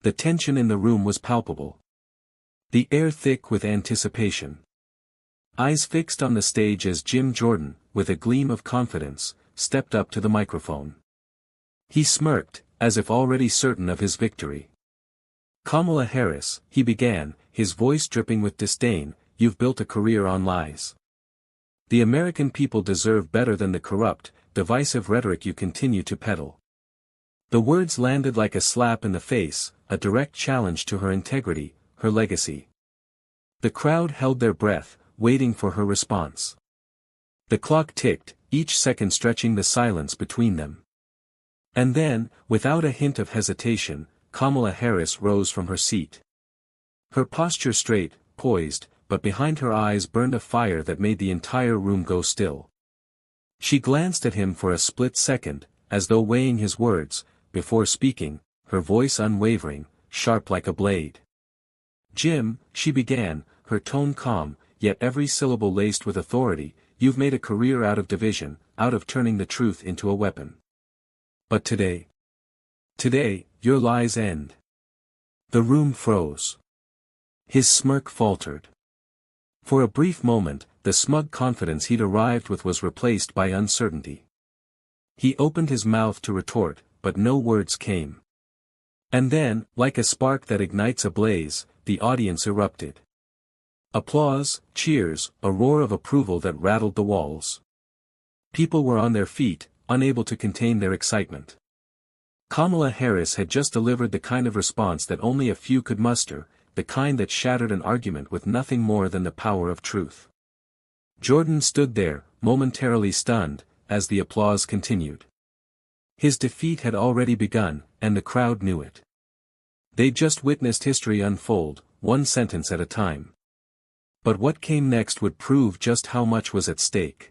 The tension in the room was palpable. The air thick with anticipation. Eyes fixed on the stage as Jim Jordan, with a gleam of confidence, stepped up to the microphone. He smirked, as if already certain of his victory. "Kamala Harris," he began, his voice dripping with disdain, "you've built a career on lies. The American people deserve better than the corrupt, divisive rhetoric you continue to peddle." The words landed like a slap in the face, a direct challenge to her integrity, her legacy. The crowd held their breath, waiting for her response. The clock ticked, each second stretching the silence between them. And then, without a hint of hesitation, Kamala Harris rose from her seat. Her posture straight, poised, but behind her eyes burned a fire that made the entire room go still. She glanced at him for a split second, as though weighing his words, before speaking, her voice unwavering, sharp like a blade. "Jim," she began, her tone calm, yet every syllable laced with authority, "you've made a career out of division, out of turning the truth into a weapon. But today, your lies end." The room froze. His smirk faltered. For a brief moment, the smug confidence he'd arrived with was replaced by uncertainty. He opened his mouth to retort, but no words came. And then, like a spark that ignites a blaze, the audience erupted. Applause, cheers, a roar of approval that rattled the walls. People were on their feet, unable to contain their excitement. Kamala Harris had just delivered the kind of response that only a few could muster, the kind that shattered an argument with nothing more than the power of truth. Jordan stood there, momentarily stunned, as the applause continued. His defeat had already begun, and the crowd knew it. They'd just witnessed history unfold, one sentence at a time. But what came next would prove just how much was at stake.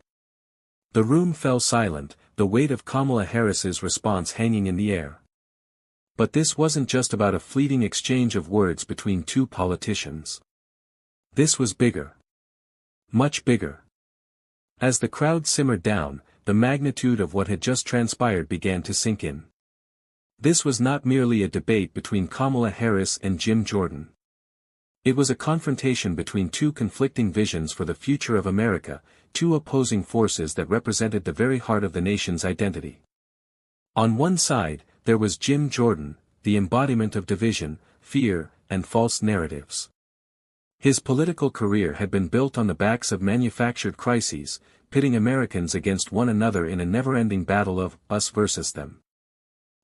The room fell silent, the weight of Kamala Harris's response hanging in the air. But this wasn't just about a fleeting exchange of words between two politicians. This was bigger. Much bigger. As the crowd simmered down, the magnitude of what had just transpired began to sink in. This was not merely a debate between Kamala Harris and Jim Jordan. It was a confrontation between two conflicting visions for the future of America, two opposing forces that represented the very heart of the nation's identity. On one side, there was Jim Jordan, the embodiment of division, fear, and false narratives. His political career had been built on the backs of manufactured crises, pitting Americans against one another in a never-ending battle of us versus them.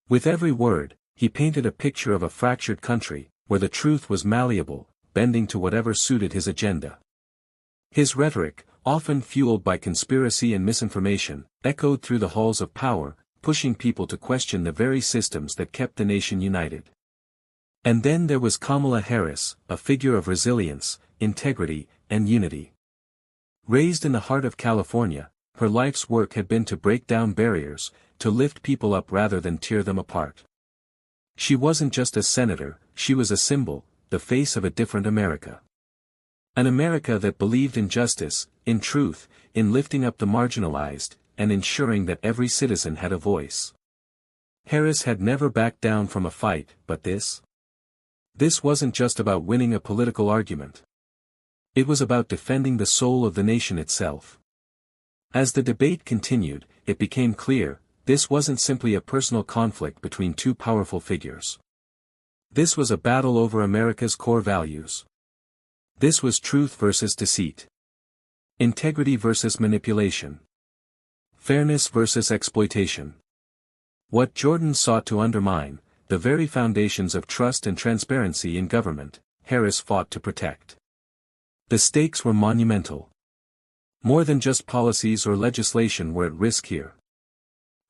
With every word, he painted a picture of a fractured country, where the truth was malleable, bending to whatever suited his agenda. His rhetoric, often fueled by conspiracy and misinformation, echoed through the halls of power, pushing people to question the very systems that kept the nation united. And then there was Kamala Harris, a figure of resilience, integrity, and unity. Raised in the heart of California, her life's work had been to break down barriers, to lift people up rather than tear them apart. She wasn't just a senator, she was a symbol, the face of a different America. An America that believed in justice, in truth, in lifting up the marginalized, and ensuring that every citizen had a voice. Harris had never backed down from a fight, but this wasn't just about winning a political argument. It was about defending the soul of the nation itself. As the debate continued, it became clear, this wasn't simply a personal conflict between two powerful figures. This was a battle over America's core values. This was truth versus deceit. Integrity versus manipulation. Fairness versus exploitation. What Jordan sought to undermine, the very foundations of trust and transparency in government, Harris fought to protect. The stakes were monumental. More than just policies or legislation were at risk here.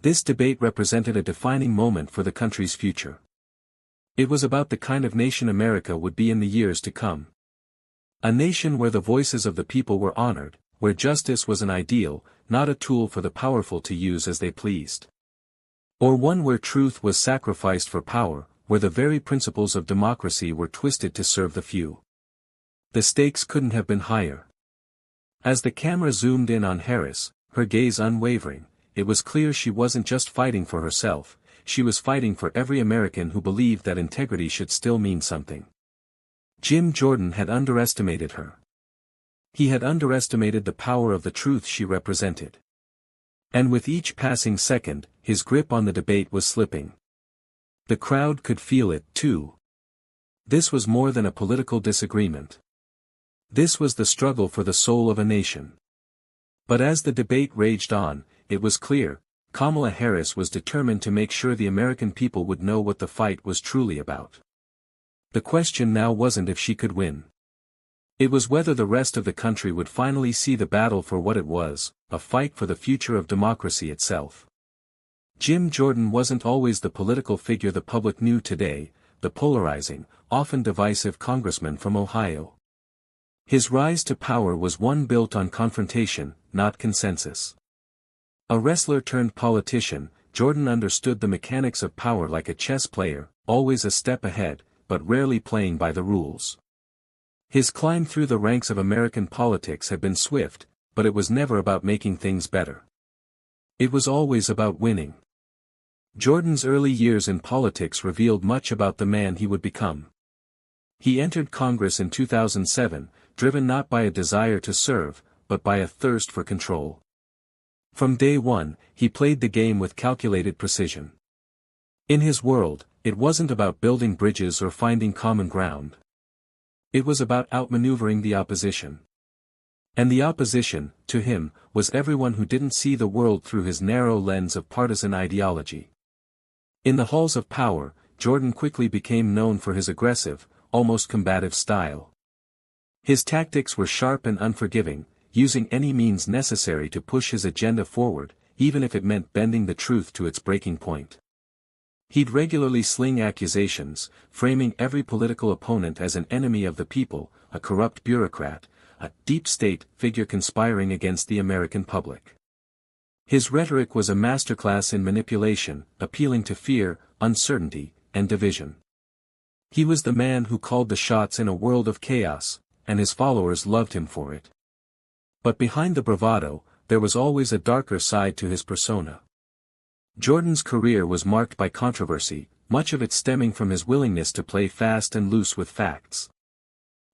This debate represented a defining moment for the country's future. It was about the kind of nation America would be in the years to come. A nation where the voices of the people were honored, where justice was an ideal, not a tool for the powerful to use as they pleased. Or one where truth was sacrificed for power, where the very principles of democracy were twisted to serve the few. The stakes couldn't have been higher. As the camera zoomed in on Harris, her gaze unwavering, it was clear she wasn't just fighting for herself, she was fighting for every American who believed that integrity should still mean something. Jim Jordan had underestimated her. He had underestimated the power of the truth she represented. And with each passing second, his grip on the debate was slipping. The crowd could feel it, too. This was more than a political disagreement. This was the struggle for the soul of a nation. But as the debate raged on, it was clear, Kamala Harris was determined to make sure the American people would know what the fight was truly about. The question now wasn't if she could win. It was whether the rest of the country would finally see the battle for what it was, a fight for the future of democracy itself. Jim Jordan wasn't always the political figure the public knew today, the polarizing, often divisive congressman from Ohio. His rise to power was one built on confrontation, not consensus. A wrestler turned politician, Jordan understood the mechanics of power like a chess player, always a step ahead, but rarely playing by the rules. His climb through the ranks of American politics had been swift, but it was never about making things better. It was always about winning. Jordan's early years in politics revealed much about the man he would become. He entered Congress in 2007, driven not by a desire to serve, but by a thirst for control. From day one, he played the game with calculated precision. In his world, it wasn't about building bridges or finding common ground. It was about outmaneuvering the opposition. And the opposition, to him, was everyone who didn't see the world through his narrow lens of partisan ideology. In the halls of power, Jordan quickly became known for his aggressive, almost combative style. His tactics were sharp and unforgiving, using any means necessary to push his agenda forward, even if it meant bending the truth to its breaking point. He'd regularly sling accusations, framing every political opponent as an enemy of the people, a corrupt bureaucrat, a deep state figure conspiring against the American public. His rhetoric was a masterclass in manipulation, appealing to fear, uncertainty, and division. He was the man who called the shots in a world of chaos, and his followers loved him for it. But behind the bravado, there was always a darker side to his persona. Jordan's career was marked by controversy, much of it stemming from his willingness to play fast and loose with facts.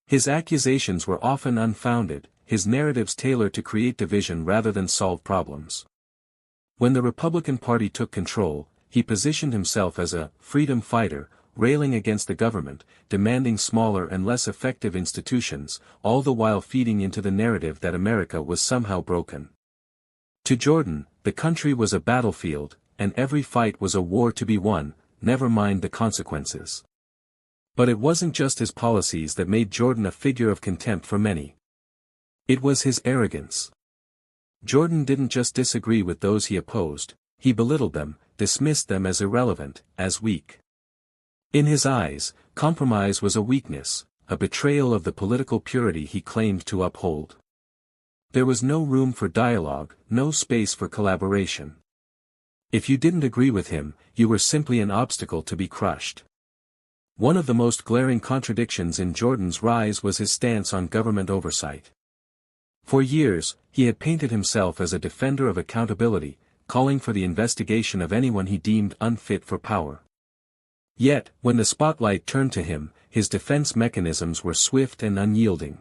His accusations were often unfounded, his narratives tailored to create division rather than solve problems. When the Republican Party took control, he positioned himself as a freedom fighter, railing against the government, demanding smaller and less effective institutions, all the while feeding into the narrative that America was somehow broken. To Jordan, the country was a battlefield, and every fight was a war to be won, never mind the consequences. But it wasn't just his policies that made Jordan a figure of contempt for many. It was his arrogance. Jordan didn't just disagree with those he opposed, he belittled them, dismissed them as irrelevant, as weak. In his eyes, compromise was a weakness, a betrayal of the political purity he claimed to uphold. There was no room for dialogue, no space for collaboration. If you didn't agree with him, you were simply an obstacle to be crushed. One of the most glaring contradictions in Jordan's rise was his stance on government oversight. For years, he had painted himself as a defender of accountability, calling for the investigation of anyone he deemed unfit for power. Yet, when the spotlight turned to him, his defense mechanisms were swift and unyielding.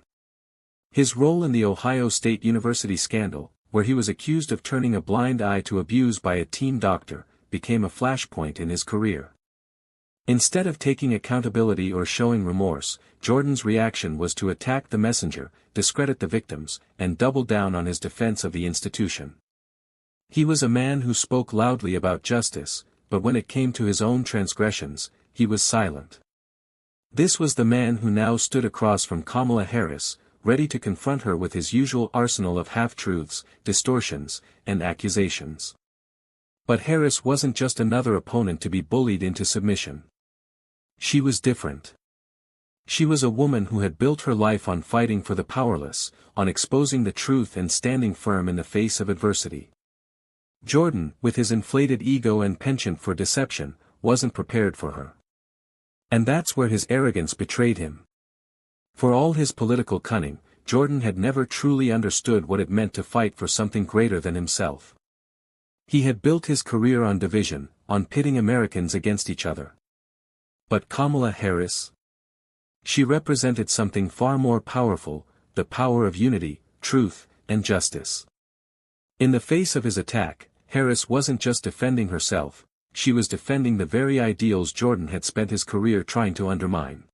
His role in the Ohio State University scandal, where he was accused of turning a blind eye to abuse by a teen doctor, became a flashpoint in his career. Instead of taking accountability or showing remorse, Jordan's reaction was to attack the messenger, discredit the victims, and double down on his defense of the institution. He was a man who spoke loudly about justice, but when it came to his own transgressions, he was silent. This was the man who now stood across from Kamala Harris, ready to confront her with his usual arsenal of half-truths, distortions, and accusations. But Harris wasn't just another opponent to be bullied into submission. She was different. She was a woman who had built her life on fighting for the powerless, on exposing the truth and standing firm in the face of adversity. Jordan, with his inflated ego and penchant for deception, wasn't prepared for her. And that's where his arrogance betrayed him. For all his political cunning, Jordan had never truly understood what it meant to fight for something greater than himself. He had built his career on division, on pitting Americans against each other. But Kamala Harris? She represented something far more powerful, the power of unity, truth, and justice. In the face of his attack, Harris wasn't just defending herself, she was defending the very ideals Jordan had spent his career trying to undermine.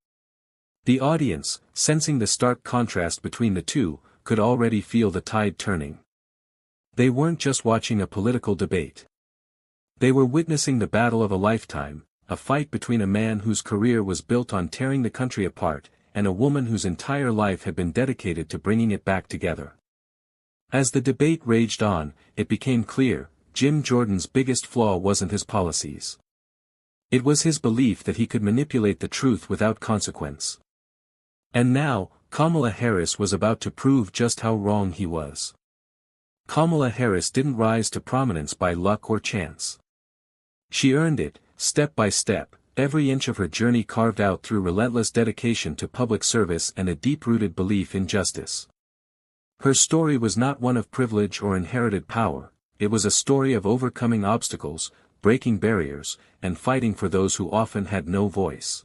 The audience, sensing the stark contrast between the two, could already feel the tide turning. They weren't just watching a political debate. They were witnessing the battle of a lifetime, a fight between a man whose career was built on tearing the country apart, and a woman whose entire life had been dedicated to bringing it back together. As the debate raged on, it became clear, Jim Jordan's biggest flaw wasn't his policies. It was his belief that he could manipulate the truth without consequence. And now, Kamala Harris was about to prove just how wrong he was. Kamala Harris didn't rise to prominence by luck or chance. She earned it, step by step, every inch of her journey carved out through relentless dedication to public service and a deep-rooted belief in justice. Her story was not one of privilege or inherited power, it was a story of overcoming obstacles, breaking barriers, and fighting for those who often had no voice.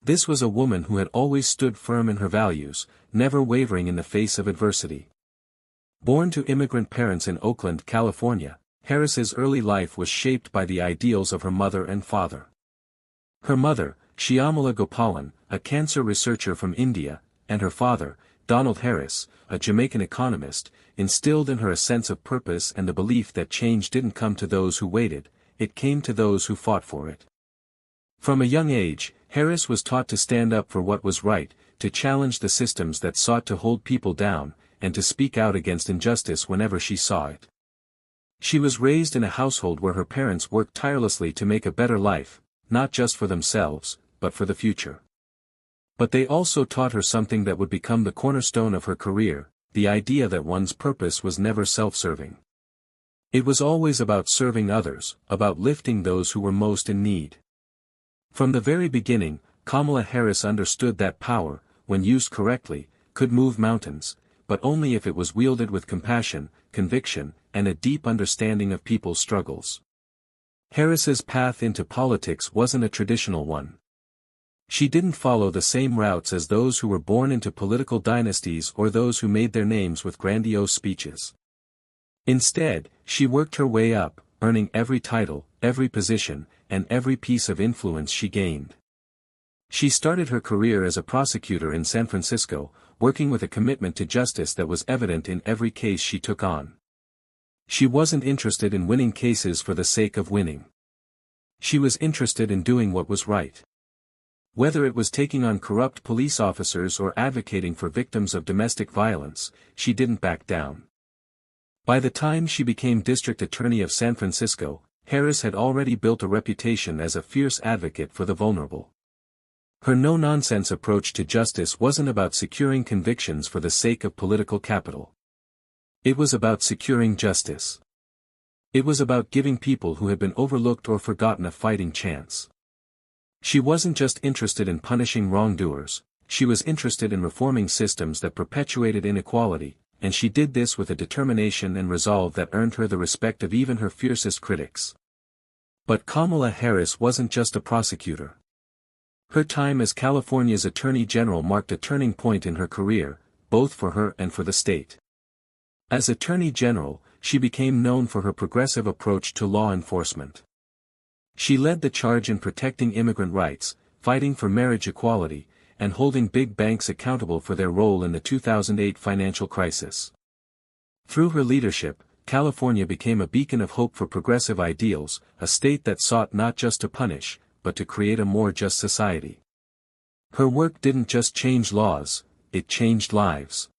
This was a woman who had always stood firm in her values, never wavering in the face of adversity. Born to immigrant parents in Oakland, California, Harris's early life was shaped by the ideals of her mother and father. Her mother, Shyamala Gopalan, a cancer researcher from India, and her father, Donald Harris, a Jamaican economist, instilled in her a sense of purpose and the belief that change didn't come to those who waited, it came to those who fought for it. From a young age, Harris was taught to stand up for what was right, to challenge the systems that sought to hold people down, and to speak out against injustice whenever she saw it. She was raised in a household where her parents worked tirelessly to make a better life, not just for themselves, but for the future. But they also taught her something that would become the cornerstone of her career, the idea that one's purpose was never self-serving. It was always about serving others, about lifting those who were most in need. From the very beginning, Kamala Harris understood that power, when used correctly, could move mountains, but only if it was wielded with compassion, conviction, and a deep understanding of people's struggles. Harris's path into politics wasn't a traditional one. She didn't follow the same routes as those who were born into political dynasties or those who made their names with grandiose speeches. Instead, she worked her way up, earning every title, every position, and every piece of influence she gained. She started her career as a prosecutor in San Francisco, working with a commitment to justice that was evident in every case she took on. She wasn't interested in winning cases for the sake of winning. She was interested in doing what was right. Whether it was taking on corrupt police officers or advocating for victims of domestic violence, she didn't back down. By the time she became District Attorney of San Francisco, Harris had already built a reputation as a fierce advocate for the vulnerable. Her no-nonsense approach to justice wasn't about securing convictions for the sake of political capital. It was about securing justice. It was about giving people who had been overlooked or forgotten a fighting chance. She wasn't just interested in punishing wrongdoers, she was interested in reforming systems that perpetuated inequality, and she did this with a determination and resolve that earned her the respect of even her fiercest critics. But Kamala Harris wasn't just a prosecutor. Her time as California's Attorney General marked a turning point in her career, both for her and for the state. As Attorney General, she became known for her progressive approach to law enforcement. She led the charge in protecting immigrant rights, fighting for marriage equality, and holding big banks accountable for their role in the 2008 financial crisis. Through her leadership, California became a beacon of hope for progressive ideals, a state that sought not just to punish, but to create a more just society. Her work didn't just change laws, it changed lives.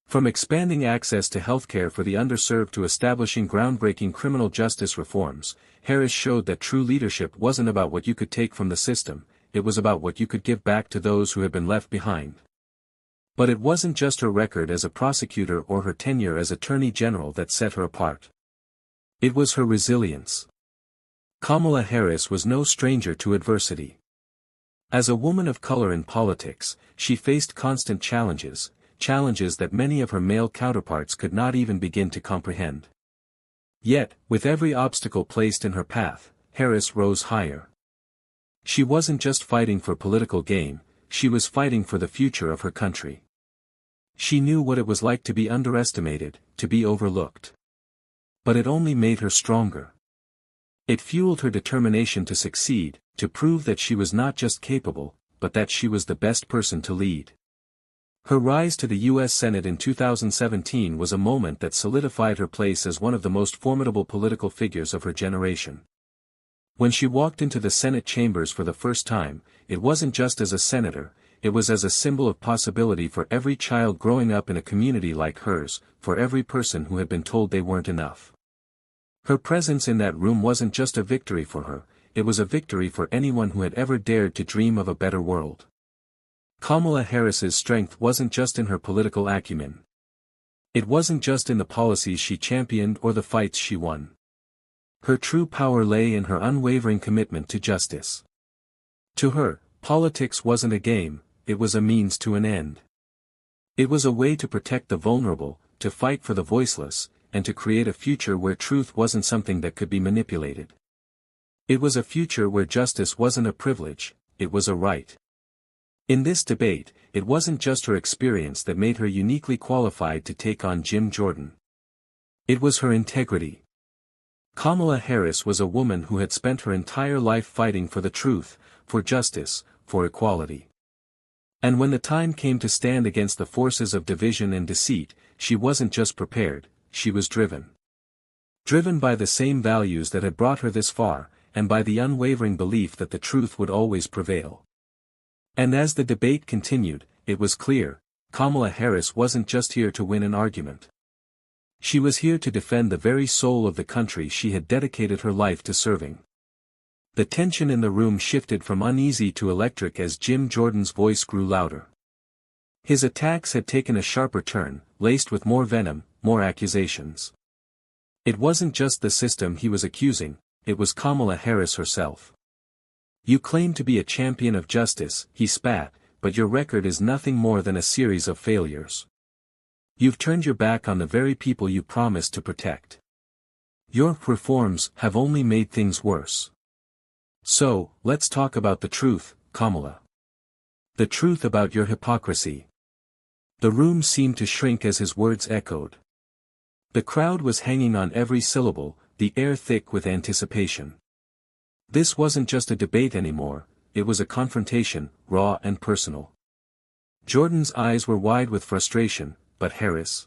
From expanding access to healthcare for the underserved to establishing groundbreaking criminal justice reforms, Harris showed that true leadership wasn't about what you could take from the system, it was about what you could give back to those who had been left behind. But it wasn't just her record as a prosecutor or her tenure as Attorney General that set her apart. It was her resilience. Kamala Harris was no stranger to adversity. As a woman of color in politics, she faced constant challenges that many of her male counterparts could not even begin to comprehend. Yet, with every obstacle placed in her path, Harris rose higher. She wasn't just fighting for political gain, she was fighting for the future of her country. She knew what it was like to be underestimated, to be overlooked. But it only made her stronger. It fueled her determination to succeed, to prove that she was not just capable, but that she was the best person to lead. Her rise to the U.S. Senate in 2017 was a moment that solidified her place as one of the most formidable political figures of her generation. When she walked into the Senate chambers for the first time, it wasn't just as a senator, it was as a symbol of possibility for every child growing up in a community like hers, for every person who had been told they weren't enough. Her presence in that room wasn't just a victory for her, it was a victory for anyone who had ever dared to dream of a better world. Kamala Harris's strength wasn't just in her political acumen. It wasn't just in the policies she championed or the fights she won. Her true power lay in her unwavering commitment to justice. To her, politics wasn't a game, it was a means to an end. It was a way to protect the vulnerable, to fight for the voiceless, and to create a future where truth wasn't something that could be manipulated. It was a future where justice wasn't a privilege, it was a right. In this debate, it wasn't just her experience that made her uniquely qualified to take on Jim Jordan. It was her integrity. Kamala Harris was a woman who had spent her entire life fighting for the truth, for justice, for equality. And when the time came to stand against the forces of division and deceit, she wasn't just prepared, she was driven. Driven by the same values that had brought her this far, and by the unwavering belief that the truth would always prevail. And as the debate continued, it was clear, Kamala Harris wasn't just here to win an argument. She was here to defend the very soul of the country she had dedicated her life to serving. The tension in the room shifted from uneasy to electric as Jim Jordan's voice grew louder. His attacks had taken a sharper turn, laced with more venom, more accusations. It wasn't just the system he was accusing, it was Kamala Harris herself. You claim to be a champion of justice, he spat, but your record is nothing more than a series of failures. You've turned your back on the very people you promised to protect. Your reforms have only made things worse. So, let's talk about the truth, Kamala. The truth about your hypocrisy. The room seemed to shrink as his words echoed. The crowd was hanging on every syllable, the air thick with anticipation. This wasn't just a debate anymore, it was a confrontation, raw and personal. Jordan's eyes were wide with frustration, but Harris?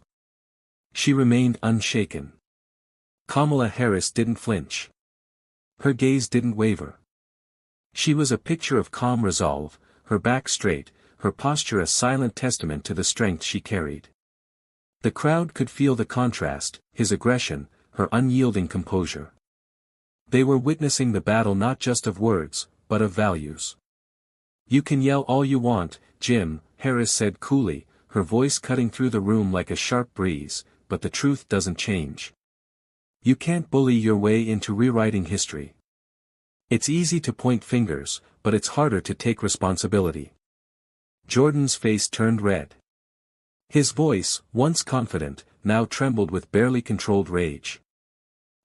She remained unshaken. Kamala Harris didn't flinch. Her gaze didn't waver. She was a picture of calm resolve, her back straight, her posture a silent testament to the strength she carried. The crowd could feel the contrast, his aggression, her unyielding composure. They were witnessing the battle not just of words, but of values. You can yell all you want, Jim, Harris said coolly, her voice cutting through the room like a sharp breeze, but the truth doesn't change. You can't bully your way into rewriting history. It's easy to point fingers, but it's harder to take responsibility. Jordan's face turned red. His voice, once confident, now trembled with barely controlled rage.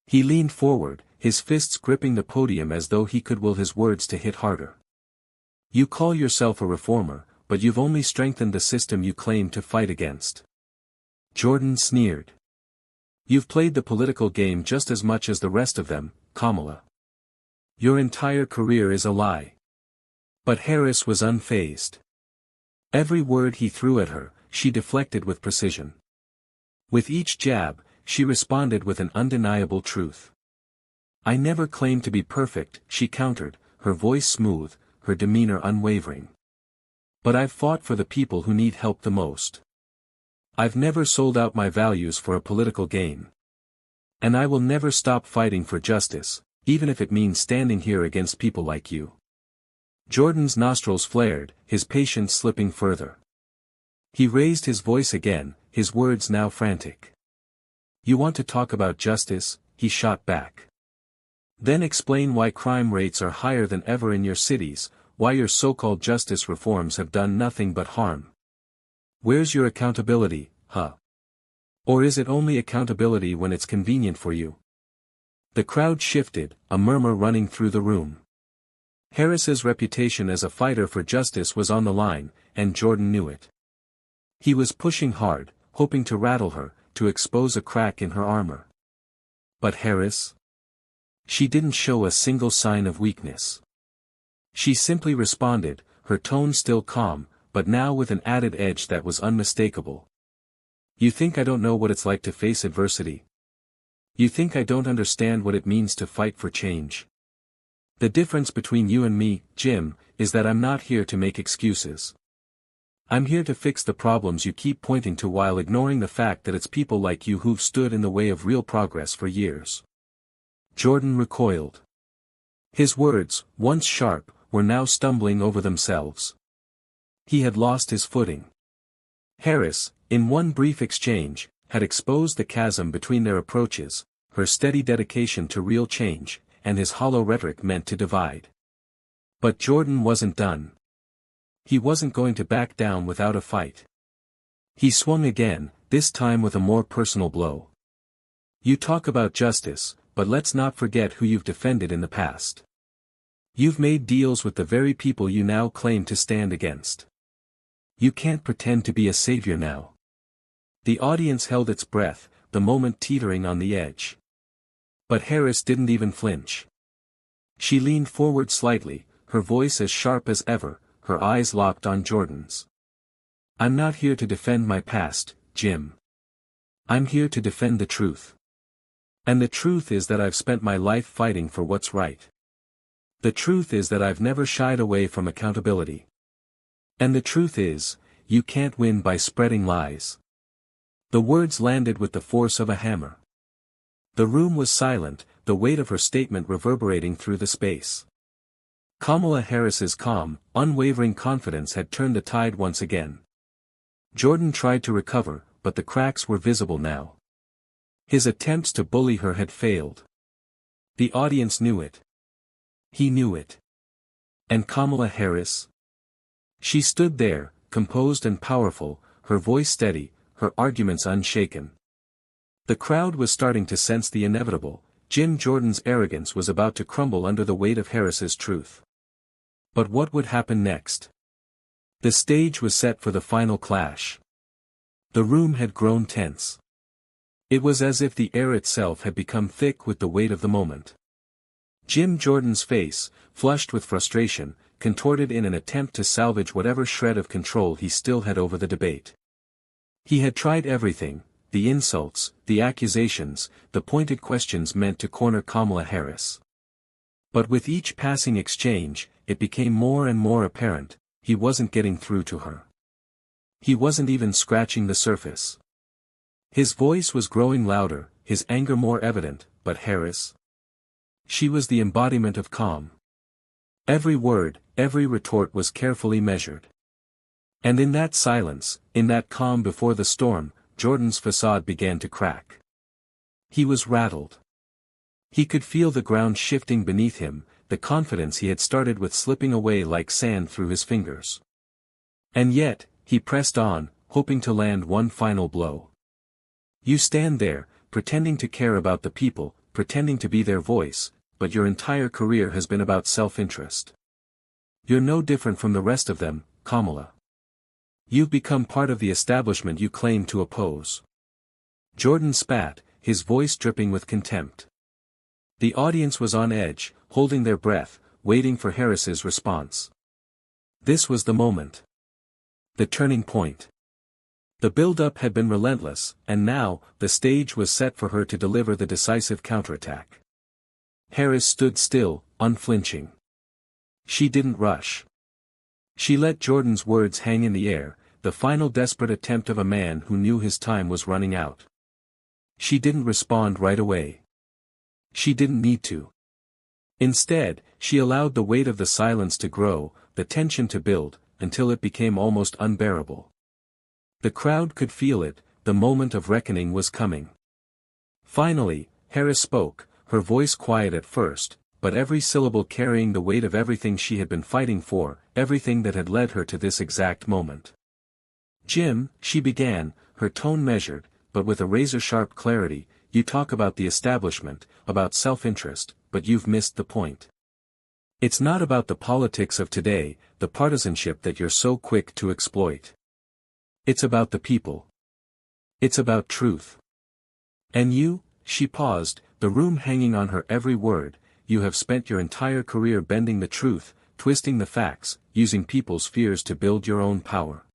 He leaned forward, his fists gripping the podium as though he could will his words to hit harder. You call yourself a reformer, but you've only strengthened the system you claim to fight against. Jordan sneered. You've played the political game just as much as the rest of them, Kamala. Your entire career is a lie. But Harris was unfazed. Every word he threw at her, she deflected with precision. With each jab, she responded with an undeniable truth. I never claimed to be perfect, she countered, her voice smooth, her demeanor unwavering. But I've fought for the people who need help the most. I've never sold out my values for a political gain. And I will never stop fighting for justice, even if it means standing here against people like you. Jordan's nostrils flared, his patience slipping further. He raised his voice again, his words now frantic. You want to talk about justice, he shot back. Then explain why crime rates are higher than ever in your cities, why your so-called justice reforms have done nothing but harm. Where's your accountability, huh? Or is it only accountability when it's convenient for you? The crowd shifted, a murmur running through the room. Harris's reputation as a fighter for justice was on the line, and Jordan knew it. He was pushing hard, hoping to rattle her, to expose a crack in her armor. But Harris? She didn't show a single sign of weakness. She simply responded, her tone still calm, but now with an added edge that was unmistakable. You think I don't know what it's like to face adversity? You think I don't understand what it means to fight for change? The difference between you and me, Jim, is that I'm not here to make excuses. I'm here to fix the problems you keep pointing to while ignoring the fact that it's people like you who've stood in the way of real progress for years. Jordan recoiled. His words, once sharp, were now stumbling over themselves. He had lost his footing. Harris, in one brief exchange, had exposed the chasm between their approaches, her steady dedication to real change, and his hollow rhetoric meant to divide. But Jordan wasn't done. He wasn't going to back down without a fight. He swung again, this time with a more personal blow. You talk about justice, but let's not forget who you've defended in the past. You've made deals with the very people you now claim to stand against. You can't pretend to be a savior now. The audience held its breath, the moment teetering on the edge. But Harris didn't even flinch. She leaned forward slightly, her voice as sharp as ever, her eyes locked on Jordan's. I'm not here to defend my past, Jim. I'm here to defend the truth. And the truth is that I've spent my life fighting for what's right. The truth is that I've never shied away from accountability. And the truth is, you can't win by spreading lies. The words landed with the force of a hammer. The room was silent, the weight of her statement reverberating through the space. Kamala Harris's calm, unwavering confidence had turned the tide once again. Jordan tried to recover, but the cracks were visible now. His attempts to bully her had failed. The audience knew it. He knew it. And Kamala Harris? She stood there, composed and powerful, her voice steady, her arguments unshaken. The crowd was starting to sense the inevitable. Jim Jordan's arrogance was about to crumble under the weight of Harris's truth. But what would happen next? The stage was set for the final clash. The room had grown tense. It was as if the air itself had become thick with the weight of the moment. Jim Jordan's face, flushed with frustration, contorted in an attempt to salvage whatever shred of control he still had over the debate. He had tried everything, the insults, the accusations, the pointed questions meant to corner Kamala Harris. But with each passing exchange, it became more and more apparent, he wasn't getting through to her. He wasn't even scratching the surface. His voice was growing louder, his anger more evident, but Harris? She was the embodiment of calm. Every word, every retort was carefully measured. And in that silence, in that calm before the storm, Jordan's facade began to crack. He was rattled. He could feel the ground shifting beneath him, the confidence he had started with slipping away like sand through his fingers. And yet, he pressed on, hoping to land one final blow. You stand there, pretending to care about the people, pretending to be their voice, but your entire career has been about self-interest. You're no different from the rest of them, Kamala. You've become part of the establishment you claim to oppose. Jordan spat, his voice dripping with contempt. The audience was on edge, holding their breath, waiting for Harris's response. This was the moment. The turning point. The build-up had been relentless, and now, the stage was set for her to deliver the decisive counterattack. Harris stood still, unflinching. She didn't rush. She let Jordan's words hang in the air, the final desperate attempt of a man who knew his time was running out. She didn't respond right away. She didn't need to. Instead, she allowed the weight of the silence to grow, the tension to build, until it became almost unbearable. The crowd could feel it, the moment of reckoning was coming. Finally, Harris spoke, her voice quiet at first, but every syllable carrying the weight of everything she had been fighting for, everything that had led her to this exact moment. Jim, she began, her tone measured, but with a razor-sharp clarity, you talk about the establishment, about self-interest, but you've missed the point. It's not about the politics of today, the partisanship that you're so quick to exploit. It's about the people. It's about truth. And you," she paused, the room hanging on her every word, "you have spent your entire career bending the truth, twisting the facts, using people's fears to build your own power."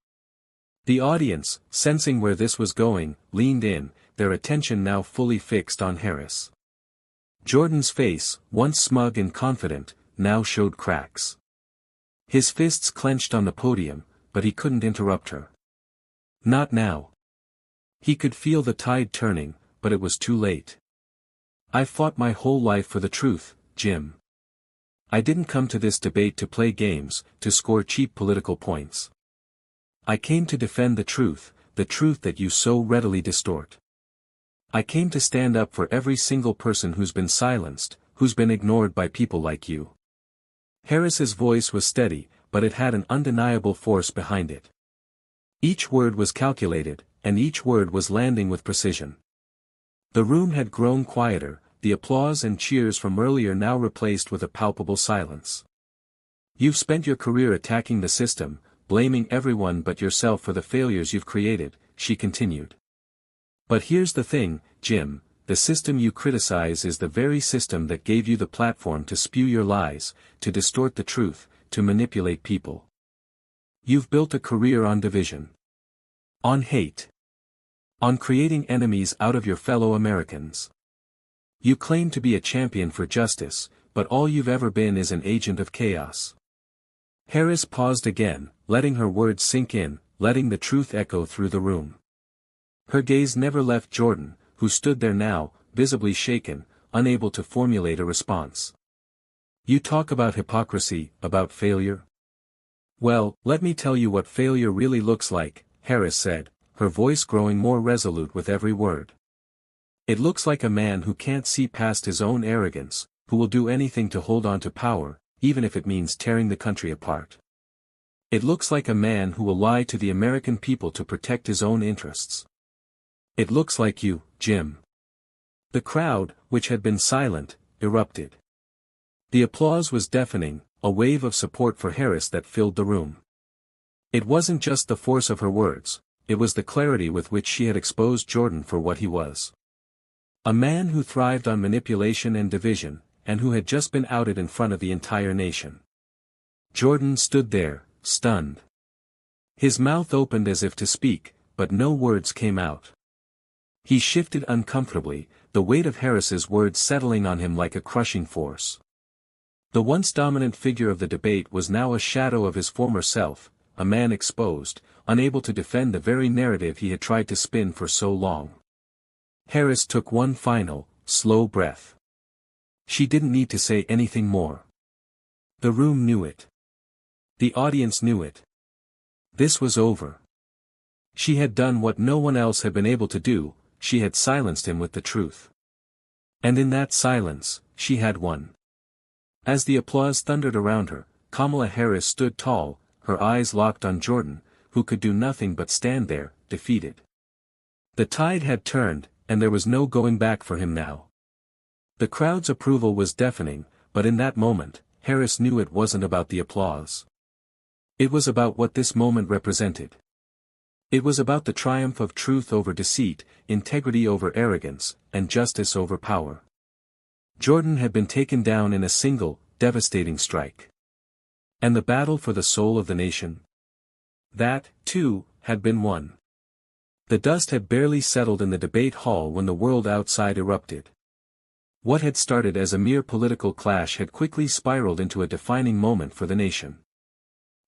The audience, sensing where this was going, leaned in, their attention now fully fixed on Harris. Jordan's face, once smug and confident, now showed cracks. His fists clenched on the podium, but he couldn't interrupt her. Not now. He could feel the tide turning, but it was too late. "I've fought my whole life for the truth, Jim. I didn't come to this debate to play games, to score cheap political points. I came to defend the truth that you so readily distort. I came to stand up for every single person who's been silenced, who's been ignored by people like you." Harris's voice was steady, but it had an undeniable force behind it. Each word was calculated, and each word was landing with precision. The room had grown quieter, the applause and cheers from earlier now replaced with a palpable silence. "You've spent your career attacking the system, blaming everyone but yourself for the failures you've created," she continued. "But here's the thing, Jim, the system you criticize is the very system that gave you the platform to spew your lies, to distort the truth, to manipulate people. You've built a career on division. On hate. On creating enemies out of your fellow Americans. You claim to be a champion for justice, but all you've ever been is an agent of chaos." Harris paused again, letting her words sink in, letting the truth echo through the room. Her gaze never left Jordan, who stood there now, visibly shaken, unable to formulate a response. "You talk about hypocrisy, about failure? Well, let me tell you what failure really looks like," Harris said, her voice growing more resolute with every word. "It looks like a man who can't see past his own arrogance, who will do anything to hold on to power, even if it means tearing the country apart. It looks like a man who will lie to the American people to protect his own interests. It looks like you, Jim." The crowd, which had been silent, erupted. The applause was deafening, a wave of support for Harris that filled the room. It wasn't just the force of her words, it was the clarity with which she had exposed Jordan for what he was. A man who thrived on manipulation and division, and who had just been outed in front of the entire nation. Jordan stood there, stunned. His mouth opened as if to speak, but no words came out. He shifted uncomfortably, the weight of Harris's words settling on him like a crushing force. The once dominant figure of the debate was now a shadow of his former self, a man exposed, unable to defend the very narrative he had tried to spin for so long. Harris took one final, slow breath. She didn't need to say anything more. The room knew it. The audience knew it. This was over. She had done what no one else had been able to do, she had silenced him with the truth. And in that silence, she had won. As the applause thundered around her, Kamala Harris stood tall, her eyes locked on Jordan, who could do nothing but stand there, defeated. The tide had turned, and there was no going back for him now. The crowd's approval was deafening, but in that moment, Harris knew it wasn't about the applause. It was about what this moment represented. It was about the triumph of truth over deceit, integrity over arrogance, and justice over power. Jordan had been taken down in a single, devastating strike. And the battle for the soul of the nation? That, too, had been won. The dust had barely settled in the debate hall when the world outside erupted. What had started as a mere political clash had quickly spiraled into a defining moment for the nation.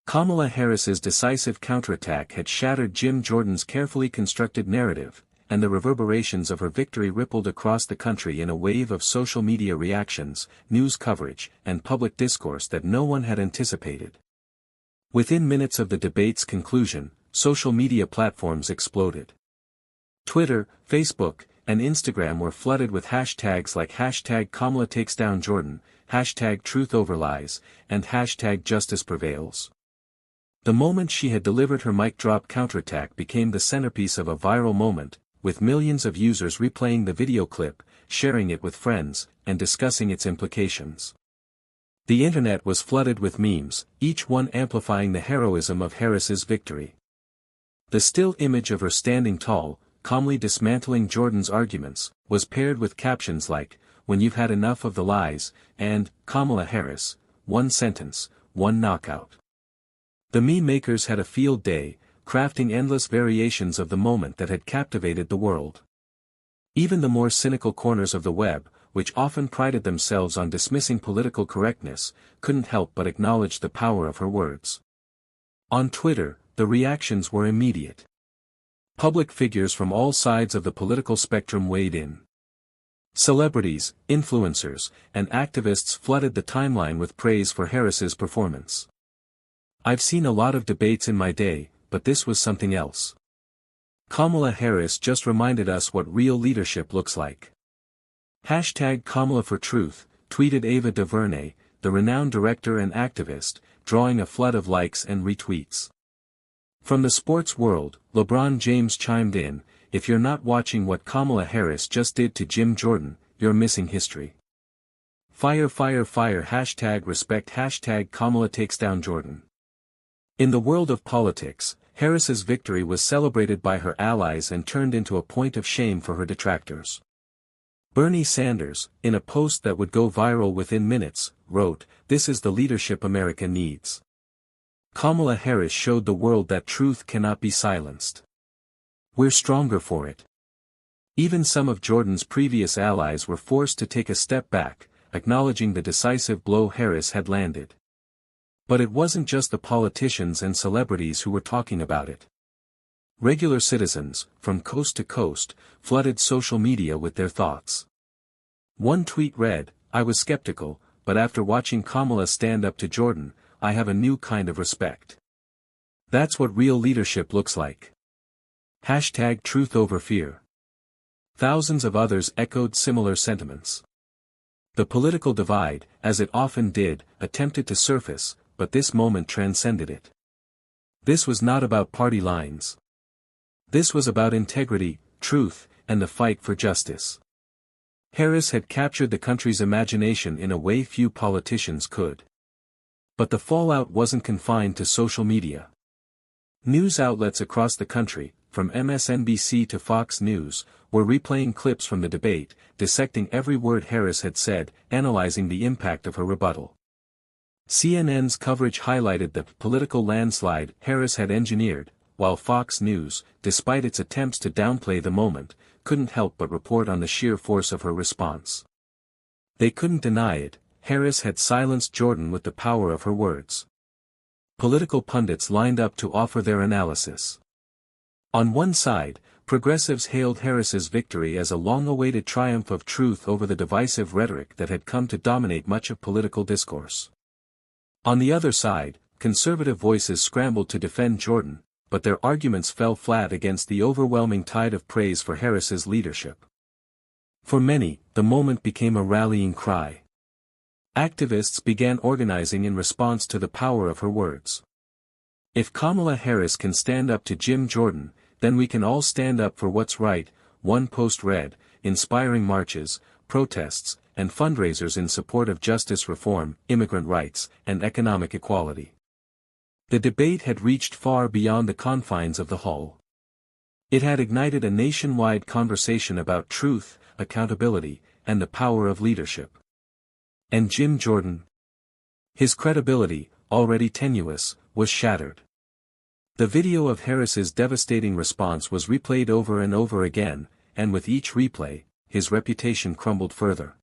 Kamala Harris's decisive counterattack had shattered Jim Jordan's carefully constructed narrative, and the reverberations of her victory rippled across the country in a wave of social media reactions, news coverage, and public discourse that no one had anticipated. Within minutes of the debate's conclusion, social media platforms exploded. Twitter, Facebook, and Instagram were flooded with hashtags like #KamalaTakesDownJordan, #TruthOverLies, and #JusticePrevails. The moment she had delivered her mic-drop counterattack became the centerpiece of a viral moment, with millions of users replaying the video clip, sharing it with friends, and discussing its implications. The internet was flooded with memes, each one amplifying the heroism of Harris's victory. The still image of her standing tall, calmly dismantling Jordan's arguments, was paired with captions like, "When you've had enough of the lies," and "Kamala Harris, one sentence, one knockout." The meme makers had a field day, crafting endless variations of the moment that had captivated the world. Even the more cynical corners of the web, which often prided themselves on dismissing political correctness, couldn't help but acknowledge the power of her words. On Twitter, the reactions were immediate. Public figures from all sides of the political spectrum weighed in. Celebrities, influencers, and activists flooded the timeline with praise for Harris's performance. "I've seen a lot of debates in my day, but this was something else. Kamala Harris just reminded us what real leadership looks like." #Kamala for Truth, tweeted Ava DuVernay, the renowned director and activist, drawing a flood of likes and retweets. From the sports world, LeBron James chimed in, "If you're not watching what Kamala Harris just did to Jim Jordan, you're missing history. Fire fire fire #respect #Kamala takes down Jordan." In the world of politics, Harris's victory was celebrated by her allies and turned into a point of shame for her detractors. Bernie Sanders, in a post that would go viral within minutes, wrote, "This is the leadership America needs." Kamala Harris showed the world that truth cannot be silenced. We're stronger for it. Even some of Jordan's previous allies were forced to take a step back, acknowledging the decisive blow Harris had landed. But it wasn't just the politicians and celebrities who were talking about it. Regular citizens, from coast to coast, flooded social media with their thoughts. One tweet read, "I was skeptical, but after watching Kamala stand up to Jordan, I have a new kind of respect. That's what real leadership looks like." #Truth over fear. Thousands of others echoed similar sentiments. The political divide, as it often did, attempted to surface, but this moment transcended it. This was not about party lines. This was about integrity, truth, and the fight for justice. Harris had captured the country's imagination in a way few politicians could. But the fallout wasn't confined to social media. News outlets across the country, from MSNBC to Fox News, were replaying clips from the debate, dissecting every word Harris had said, analyzing the impact of her rebuttal. CNN's coverage highlighted the political landslide Harris had engineered, while Fox News, despite its attempts to downplay the moment, couldn't help but report on the sheer force of her response. They couldn't deny it, Harris had silenced Jordan with the power of her words. Political pundits lined up to offer their analysis. On one side, progressives hailed Harris's victory as a long-awaited triumph of truth over the divisive rhetoric that had come to dominate much of political discourse. On the other side, conservative voices scrambled to defend Jordan, but their arguments fell flat against the overwhelming tide of praise for Harris's leadership. For many, the moment became a rallying cry. Activists began organizing in response to the power of her words. "If Kamala Harris can stand up to Jim Jordan, then we can all stand up for what's right," one post read, inspiring marches, protests, and fundraisers in support of justice reform, immigrant rights, and economic equality. The debate had reached far beyond the confines of the hall. It had ignited a nationwide conversation about truth, accountability, and the power of leadership. And Jim Jordan? His credibility, already tenuous, was shattered. The video of Harris's devastating response was replayed over and over again, and with each replay, his reputation crumbled further.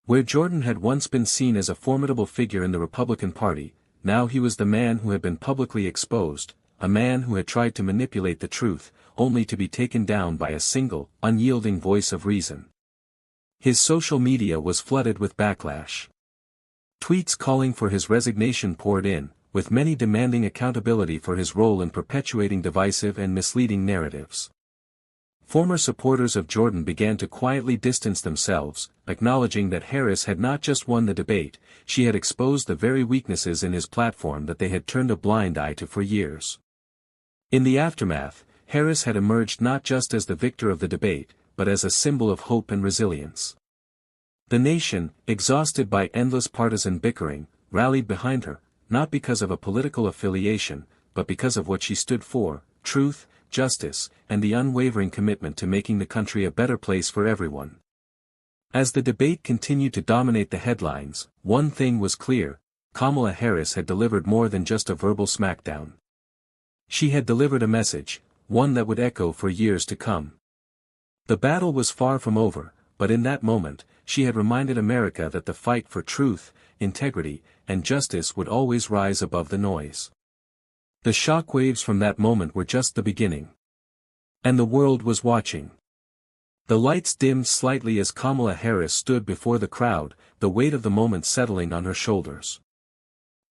Where Jordan had once been seen as a formidable figure in the Republican Party, now he was the man who had been publicly exposed, a man who had tried to manipulate the truth, only to be taken down by a single, unyielding voice of reason. His social media was flooded with backlash. Tweets calling for his resignation poured in, with many demanding accountability for his role in perpetuating divisive and misleading narratives. Former supporters of Jordan began to quietly distance themselves, acknowledging that Harris had not just won the debate, she had exposed the very weaknesses in his platform that they had turned a blind eye to for years. In the aftermath, Harris had emerged not just as the victor of the debate, but as a symbol of hope and resilience. The nation, exhausted by endless partisan bickering, rallied behind her, not because of a political affiliation, but because of what she stood for: truth, justice, and the unwavering commitment to making the country a better place for everyone. As the debate continued to dominate the headlines, one thing was clear: Kamala Harris had delivered more than just a verbal smackdown. She had delivered a message, one that would echo for years to come. The battle was far from over, but in that moment, she had reminded America that the fight for truth, integrity, and justice would always rise above the noise. The shockwaves from that moment were just the beginning. And the world was watching. The lights dimmed slightly as Kamala Harris stood before the crowd, the weight of the moment settling on her shoulders.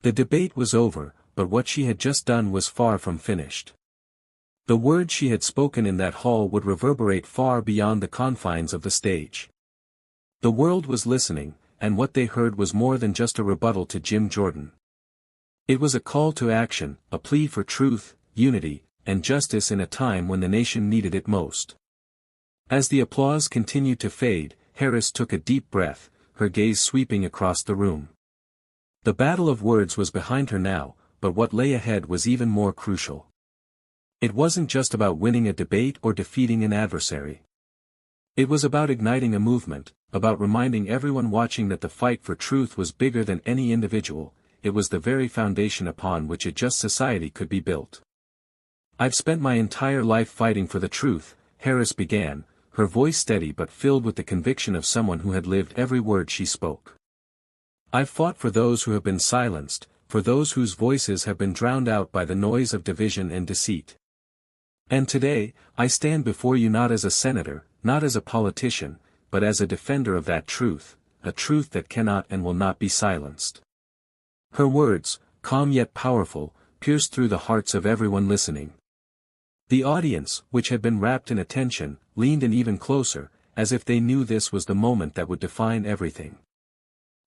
The debate was over, but what she had just done was far from finished. The words she had spoken in that hall would reverberate far beyond the confines of the stage. The world was listening, and what they heard was more than just a rebuttal to Jim Jordan. It was a call to action, a plea for truth, unity, and justice in a time when the nation needed it most. As the applause continued to fade, Harris took a deep breath, her gaze sweeping across the room. The battle of words was behind her now, but what lay ahead was even more crucial. It wasn't just about winning a debate or defeating an adversary. It was about igniting a movement, about reminding everyone watching that the fight for truth was bigger than any individual. It was the very foundation upon which a just society could be built. "I've spent my entire life fighting for the truth," Harris began, her voice steady but filled with the conviction of someone who had lived every word she spoke. "I've fought for those who have been silenced, for those whose voices have been drowned out by the noise of division and deceit. And today, I stand before you not as a senator, not as a politician, but as a defender of that truth, a truth that cannot and will not be silenced." Her words, calm yet powerful, pierced through the hearts of everyone listening. The audience, which had been wrapped in attention, leaned in even closer, as if they knew this was the moment that would define everything.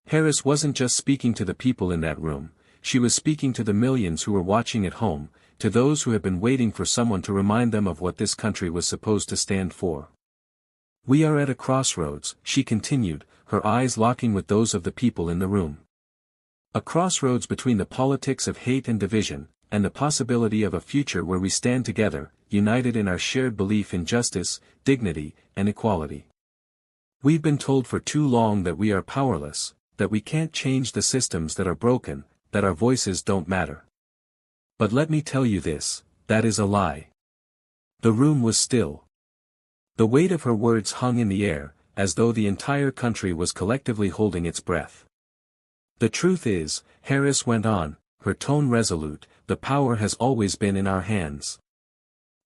Harris wasn't just speaking to the people in that room, she was speaking to the millions who were watching at home, to those who had been waiting for someone to remind them of what this country was supposed to stand for. "We are at a crossroads," she continued, her eyes locking with those of the people in the room. "A crossroads between the politics of hate and division, and the possibility of a future where we stand together, united in our shared belief in justice, dignity, and equality. We've been told for too long that we are powerless, that we can't change the systems that are broken, that our voices don't matter. But let me tell you this, that is a lie." The room was still. The weight of her words hung in the air, as though the entire country was collectively holding its breath. "The truth is," Harris went on, her tone resolute, "the power has always been in our hands.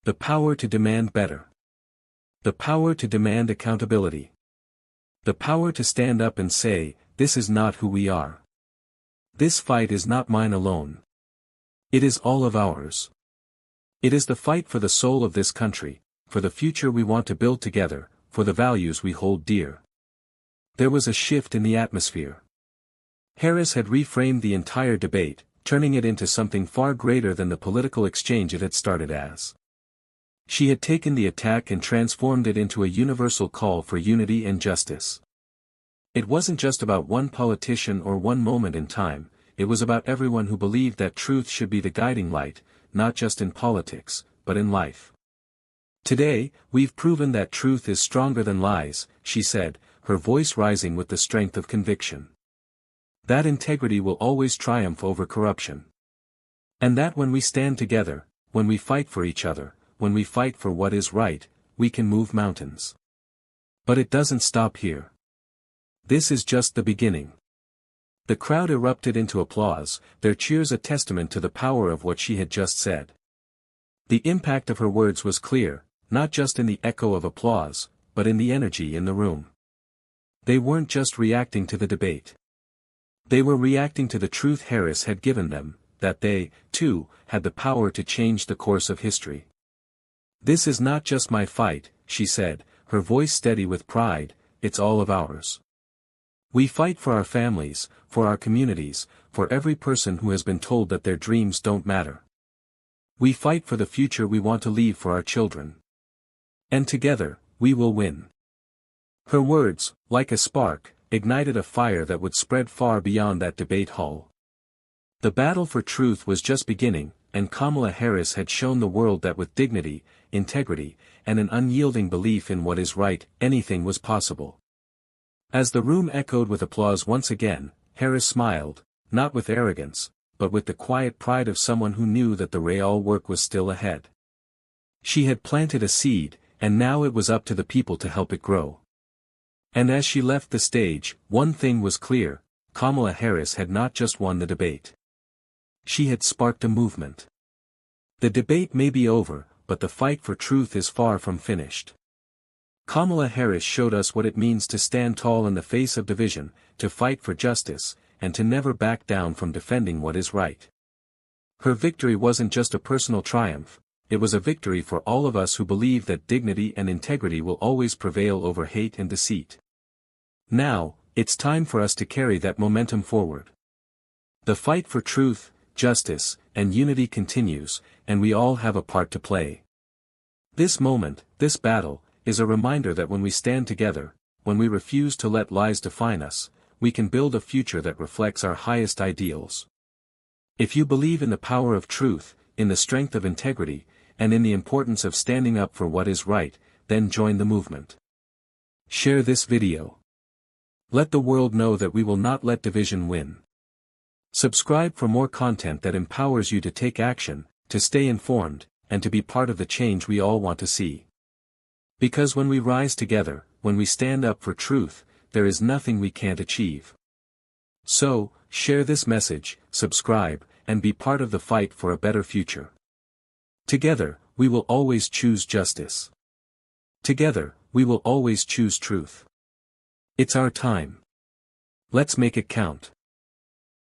The power to demand better. The power to demand accountability. The power to stand up and say, this is not who we are. This fight is not mine alone. It is all of ours. It is the fight for the soul of this country, for the future we want to build together, for the values we hold dear." There was a shift in the atmosphere. Harris had reframed the entire debate, turning it into something far greater than the political exchange it had started as. She had taken the attack and transformed it into a universal call for unity and justice. It wasn't just about one politician or one moment in time, it was about everyone who believed that truth should be the guiding light, not just in politics, but in life. "Today, we've proven that truth is stronger than lies," she said, her voice rising with the strength of conviction. "That integrity will always triumph over corruption. And that when we stand together, when we fight for each other, when we fight for what is right, we can move mountains. But it doesn't stop here. This is just the beginning." The crowd erupted into applause, their cheers a testament to the power of what she had just said. The impact of her words was clear, not just in the echo of applause, but in the energy in the room. They weren't just reacting to the debate. They were reacting to the truth Harris had given them, that they, too, had the power to change the course of history. "This is not just my fight," she said, her voice steady with pride, "it's all of ours. We fight for our families, for our communities, for every person who has been told that their dreams don't matter. We fight for the future we want to leave for our children. And together, we will win. Her words, like a spark, ignited a fire that would spread far beyond that debate hall. The battle for truth was just beginning, and Kamala Harris had shown the world that with dignity, integrity, and an unyielding belief in what is right, anything was possible. As the room echoed with applause once again, Harris smiled, not with arrogance, but with the quiet pride of someone who knew that the real work was still ahead. She had planted a seed, and now it was up to the people to help it grow. And as she left the stage, one thing was clear: Kamala Harris had not just won the debate. She had sparked a movement. The debate may be over, but the fight for truth is far from finished. Kamala Harris showed us what it means to stand tall in the face of division, to fight for justice, and to never back down from defending what is right. Her victory wasn't just a personal triumph, it was a victory for all of us who believe that dignity and integrity will always prevail over hate and deceit. Now, it's time for us to carry that momentum forward. The fight for truth, justice, and unity continues, and we all have a part to play. This moment, this battle, is a reminder that when we stand together, when we refuse to let lies define us, we can build a future that reflects our highest ideals. If you believe in the power of truth, in the strength of integrity, and in the importance of standing up for what is right, then join the movement. Share this video. Let the world know that we will not let division win. Subscribe for more content that empowers you to take action, to stay informed, and to be part of the change we all want to see. Because when we rise together, when we stand up for truth, there is nothing we can't achieve. So, share this message, subscribe, and be part of the fight for a better future. Together, we will always choose justice. Together, we will always choose truth. It's our time. Let's make it count.